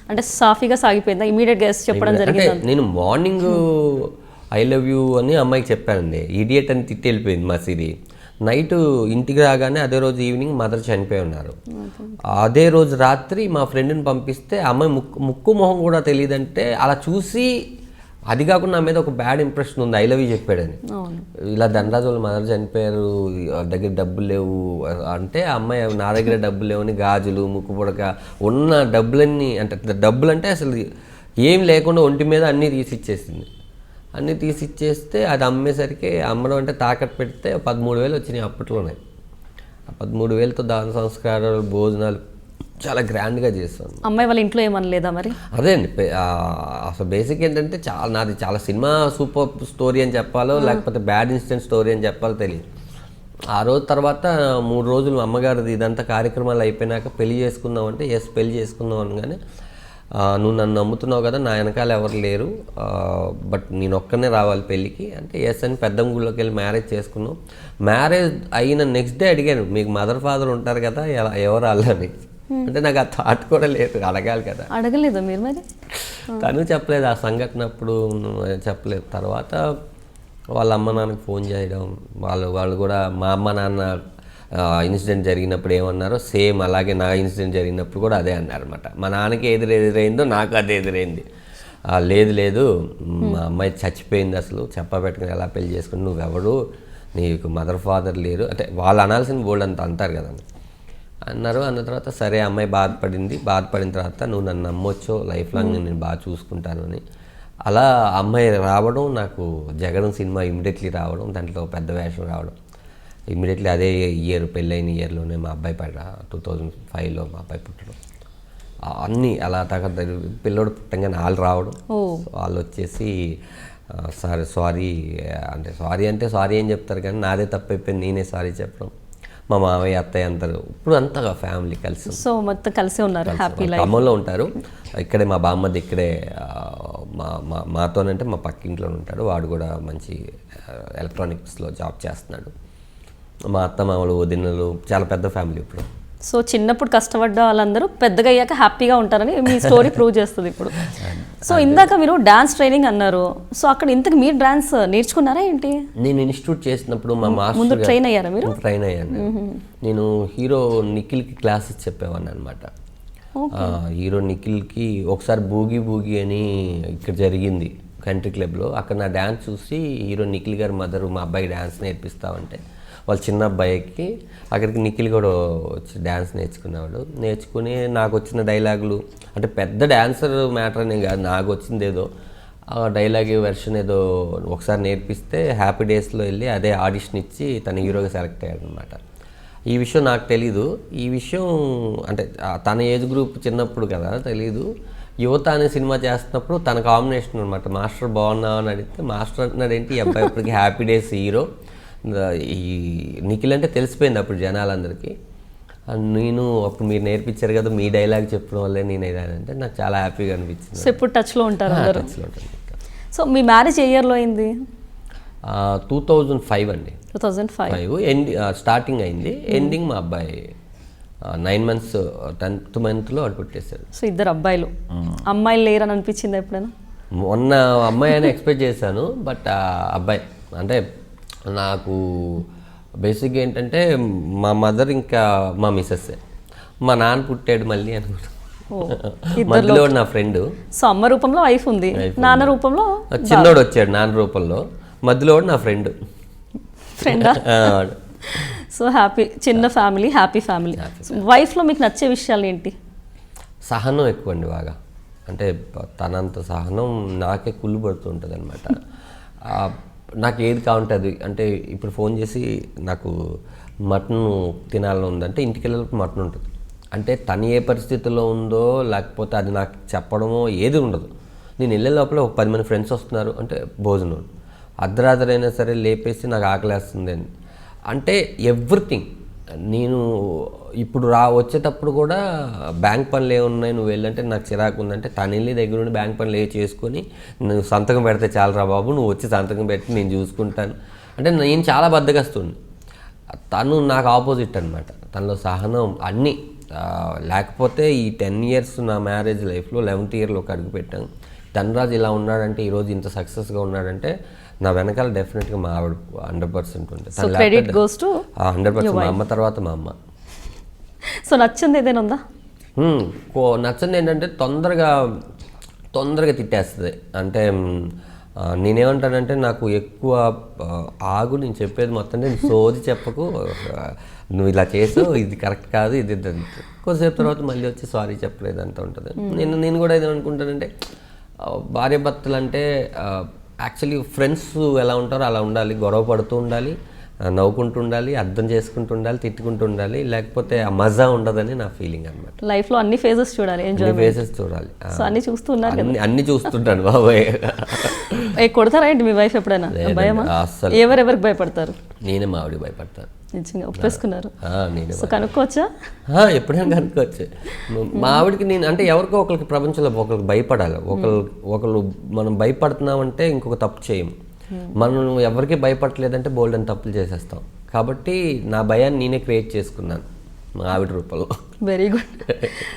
అంటే సాఫీగా సాగిపోయిందా? ఇమీడియట్గా ఎస్ చెప్పడం జరిగింది? నేను మార్నింగ్ ఐ లవ్ యూ అని అమ్మాయికి చెప్పానండి. ఇడియట్ అని తిట్టి వెళ్ళిపోయింది మా సిరి. నైట్ ఇంటికి రాగానే అదే రోజు ఈవినింగ్ మదర్ చనిపోయి ఉన్నారు. అదే రోజు రాత్రి మా ఫ్రెండ్ని పంపిస్తే అమ్మాయి ముక్కు మొహం కూడా తెలియదంటే అలా చూసి, అది కాకుండా నా మీద ఒక బ్యాడ్ ఇంప్రెషన్ ఉంది, ఐ లవ్ యూ చెప్పాడని. ఇలా ధనరాజు వాళ్ళ మదర్ చనిపోయారు, దగ్గర డబ్బులు లేవు అంటే అమ్మాయి నా దగ్గర డబ్బులు లేవని గాజులు ముక్కు పొడక ఉన్న డబ్బులన్నీ, అంటే డబ్బులు అంటే అసలు ఏం లేకుండా ఒంటి మీద అన్నీ తీసిచ్చేసింది. అన్నీ తీసిచ్చేస్తే అది అమ్మేసరికి, అమ్మడం అంటే తాకట్టు పెడితే 13,000 వచ్చినాయి అప్పట్లోనే. ఆ 13,000తో దాన సంస్కారాలు భోజనాలు చాలా గ్రాండ్గా చేస్తాను. అమ్మాయి వాళ్ళ ఇంట్లో ఏమనలేదా మరి? అదే అండి, అసలు బేసిక్ ఏంటంటే నాది చాలా సినిమా సూపర్ స్టోరీ అని చెప్పాలో లేకపోతే బ్యాడ్ ఇన్సిడెంట్ స్టోరీ అని చెప్పాలో తెలియదు. ఆ రోజు తర్వాత 3 రోజులు అమ్మగారిది ఇదంతా కార్యక్రమాలు అయిపోయినాక పెళ్లి చేసుకుందాం అంటే ఎస్ పెళ్లి చేసుకుందాం అనగానే, నువ్వు నన్ను నమ్ముతున్నావు కదా, నా వెనకాల ఎవరు లేరు, బట్ నేను ఒక్కనే రావాలి పెళ్ళికి అంటే ఎస్ అని పెద్దమ్మ గుళ్ళోకి వెళ్ళి మ్యారేజ్ చేసుకున్నాం. మ్యారేజ్ అయిన నెక్స్ట్ డే అడిగాను, మీకు మదర్ ఫాదర్ ఉంటారు కదా, ఎవరు వాళ్ళని అంటే నాకు ఆ థాట్ కూడా లేదు, అడగాలి కదా. అడగలేదు మీరు మరి? తను చెప్పలేదు ఆ సంఘటన అప్పుడు, చెప్పలేదు. తర్వాత వాళ్ళ అమ్మ నాన్నకి ఫోన్ చేయడం, వాళ్ళు కూడా మా అమ్మ నాన్న ఇన్సిడెంట్ జరిగినప్పుడు ఏమన్నారో సేమ్ అలాగే నా ఇన్సిడెంట్ జరిగినప్పుడు కూడా అదే అన్నారు అనమాట. మా నాన్నకి ఎదురైందో నాకు అదే ఎదురైంది. లేదు మా అమ్మాయి చచ్చిపోయింది, అసలు చెప్పబెట్టుకుని ఎలా పెళ్లి చేసుకుని, నువ్వెవడు, నీకు మదర్ ఫాదర్ లేరు అంటే వాళ్ళు అనాల్సిన బోల్డ్ అంత అంటారు కదా అన్నారు. అన్న తర్వాత సరే అమ్మాయి బాధపడిన తర్వాత నువ్వు నన్ను నమ్మొచ్చో లైఫ్ లాంగ్ నేను బాగా చూసుకుంటాను అని అలా అమ్మాయి రావడం, నాకు జగడం సినిమా ఇమ్మీడియట్లీ రావడం, దాంట్లో పెద్ద వేషం రావడం, ఇమ్మీడియట్లీ అదే ఇయర్ పెళ్ళైన ఇయర్లోనే మా అబ్బాయి 2005లో మా అబ్బాయి పుట్టడం, అన్నీ అలా పిల్లోడు పుట్టంగానే వాళ్ళు రావడం. వాళ్ళు వచ్చేసి సారీ అంటే సారీ ఏం చెప్తారు కానీ నాదే తప్పైపోయింది, నేనే సారీ చెప్పడం, మా మామయ్య అత్తయ్య అందరూ ఇప్పుడు అంతగా ఫ్యామిలీ కలిసి, సో మొత్తం కలిసి ఉన్నారు, హ్యాపీ లైఫ్. ఖమ్మంలో ఉంటారు, ఇక్కడే మా బామ్మది ఇక్కడే మాతోనంటే మా పక్కింట్లో ఉంటాడు, వాడు కూడా మంచి ఎలక్ట్రానిక్స్లో జాబ్ చేస్తున్నాడు. మా అత్త మామలు వదినలు చాలా పెద్ద ఫ్యామిలీ ఇప్పుడు. సో చిన్నప్పుడు కష్టపడ్డ వాళ్ళందరూ పెద్దగా అయ్యాక హ్యాపీగా ఉంటారని మీ స్టోరీ ప్రూవ్ చేస్తుంది ఇప్పుడు. సో ఇందాక మీరు డాన్స్ ట్రైనింగ్ అన్నారు, సో అక్కడ ఇంతకు మీరు డాన్స్ నేర్చుకున్నారా ఏంటి? నేను ఇన్స్టిట్యూట్ చేసినప్పుడు మా మాస్టర్ ముందు ట్రైన్ అయ్యారా మీరు? ట్రైన్ అయ్యాను. నేను హీరో నిఖిల్కి క్లాసెస్ చెప్పేవాడిని అనమాట. హీరో నిఖిల్కి ఒకసారి బూగి అని ఇక్కడ జరిగింది కంట్రీ క్లబ్లో, అక్కడ నా డ్యాన్స్ చూసి హీరో నిఖిల్ గారి మదరు మా అబ్బాయికి డ్యాన్స్ నేర్పిస్తామంటే వాళ్ళ చిన్న అబ్బాయికి అక్కడికి నిఖిల్ కూడా వచ్చి డ్యాన్స్ నేర్చుకుని నాకు వచ్చిన డైలాగులు, అంటే పెద్ద డ్యాన్సర్ మ్యాటర్ అని కాదు, నాకు వచ్చింది ఏదో డైలాగ్ వెర్షన్ ఏదో ఒకసారి నేర్పిస్తే హ్యాపీ డేస్లో వెళ్ళి అదే ఆడిషన్ ఇచ్చి తన హీరోగా సెలెక్ట్ అయ్యాడు అనమాట. ఈ విషయం నాకు తెలీదు. ఈ విషయం అంటే తన ఏజ్ గ్రూప్ చిన్నప్పుడు కదా తెలీదు. యువత అనే సినిమా చేస్తున్నప్పుడు తన కాంబినేషన్ అనమాట. మాస్టర్ బాగున్నావు అని అడిగితే మాస్టర్ అంటున్నాడు ఏంటి ఈ అబ్బాయి ఇప్పటికి హ్యాపీ డేస్ హీరో, ఈ నిఖిల్ అంటే తెలిసిపోయింది అప్పుడు జనాలందరికీ. నేను అప్పుడు మీరు నేర్పించారు కదా మీ డైలాగ్ చెప్పడం వల్లే నేను ఏదంటే నాకు చాలా హ్యాపీగా అనిపించింది. సో ఇప్పుడు టచ్లో ఉంటారు? టచ్లో ఉంటాను. సో మీ మ్యారేజ్ ఏ ఇయర్లో అయింది? 2005 అండి. 2005 స్టార్టింగ్ అయింది, ఎండింగ్ మా అబ్బాయి 9 months 10th monthలో అడుగుపెట్టేశారు. సో ఇద్దరు అబ్బాయిలు, అమ్మాయిలు లేరని అనిపించింది ఎప్పుడైనా? మొన్న అమ్మాయి అని ఎక్స్పెక్ట్ చేశాను, బట్ అబ్బాయి అంటే నాకు బేసిక్గా ఏంటంటే మా మదర్ ఇంకా మా మిస్సెస్, మా నాన్న పుట్టాడు మళ్ళీ అనుకుంటా, మధ్యలో నా ఫ్రెండ్. సో అమ్మ రూపంలో వైఫ్ ఉంది, నాన్న రూపంలో చిన్నోడు వచ్చాడు, నాన్న రూపంలో, మధ్యలో నా ఫ్రెండ్. సో హ్యాపీ, చిన్న ఫ్యామిలీ, హ్యాపీ ఫ్యామిలీ. వైఫ్లో మీకు నచ్చే విషయాలు ఏంటి? సహనం ఎక్కువ అండి బాగా, అంటే తనంత సహనం నాకే కుళ్ళు పడుతుంటుంది అనమాట. నాకు ఏది కావుంటుంది అంటే ఇప్పుడు ఫోన్ చేసి నాకు మటన్ తినాలని ఉందంటే ఇంటికి వెళ్ళినప్పుడు మటన్ ఉంటుంది, అంటే తను ఏ పరిస్థితిలో ఉందో లేకపోతే అది నాకు చెప్పడమో ఏది ఉండదు. నేను వెళ్ళే లోపల ఒక 10 మంది ఫ్రెండ్స్ వస్తున్నారు అంటే భోజనం, అర్ధరాత్రి అయినా సరే లేపేసి నాకు ఆకలేస్తుంది అని, అంటే ఎవ్రీథింగ్. నేను ఇప్పుడు వచ్చేటప్పుడు కూడా బ్యాంక్ పనులు ఏమున్నాయి నువ్వు వెళ్ళంటే నాకు చిరాకు ఉందంటే తను వెళ్ళి దగ్గర నుండి బ్యాంక్ పనులు చేసుకొని నువ్వు సంతకం పెడితే చాలరా బాబు, నువ్వు వచ్చి సంతకం పెట్టి నేను చూసుకుంటాను అంటే నేను చాలా బద్దగస్తుంది. తను నాకు ఆపోజిట్ అనమాట, తనలో సహనం అన్నీ లేకపోతే ఈ 10 years నా మ్యారేజ్ లైఫ్లో 11th yearలో ఒక అడుగు పెట్టాను. ధనరాజ్ ఇలా ఉన్నాడంటే, ఈరోజు ఇంత సక్సెస్గా ఉన్నాడంటే నా వెనకాల డెఫినెట్గా మా ఆవిడ 100% ఉంటుంది. సో క్రెడిట్ గోస్ టు 100% మా అమ్మ తర్వాత మా అమ్మ. సో నచ్చింది ఏదైనా ఉందా? నచ్చింది ఏంటంటే తొందరగా తిట్టేస్తుంది. అంటే నేనేమంటానంటే, నాకు ఎక్కువ ఆగు, నేను చెప్పేది మొత్తం నేను సోది చెప్పకు, నువ్వు ఇలా చేసావు, ఇది కరెక్ట్ కాదు, ఇది కొద్దిసేపు తర్వాత మళ్ళీ వచ్చి సారీ చెప్పలేదు అంత ఉంటుంది. నేను కూడా ఏదనుకుంటానంటే, భార్యాభర్తలు అంటే యాక్చువల్లీ ఫ్రెండ్స్ ఎలా ఉంటారో అలా ఉండాలి, గొడవ పడుతూ ఉండాలి, నవ్వుకుంటూ ఉండాలి, అర్థం చేసుకుంటూ ఉండాలి, తిట్టుకుంటూ ఉండాలి, లేకపోతే ఆ మజా ఉండదని నా ఫీలింగ్ అనమాట. లైఫ్లో అన్ని ఫేజెస్ చూడాలి, ఎంజాయ్ ఫేజెస్ చూడాలి. సో అన్ని చూస్తున్నారు, అన్ని చూస్తుంటాను బాబాయ్. కొడతారా ఏంటి మీ వైఫ్ ఎప్పుడైనా? భయమా? అస్సలు. ఎవరెవరికి భయపడతారు? నేనే మా ఆవిడకి భయపడతాను. నిజంగా ఒప్పేసుకున్నారు. నేనే సో కనుక్కోవచ్చా? ఎప్పుడైనా కనుక్కోవచ్చు. మా ఆవిడకి నేను అంటే ఎవరికో ఒకరికి ప్రపంచంలో ఒకరికి భయపడాలి. ఒకళ్ళు మనం భయపడుతున్నామంటే ఇంకొక తప్పు చేయము. మనం ఎవరికి భయపడలేదంటే బోల్డ్ అని తప్పులు చేసేస్తాం. కాబట్టి నా భయాన్ని నేనే క్రియేట్ చేసుకున్నాను మా ఆవిడ రూపంలో. Very good.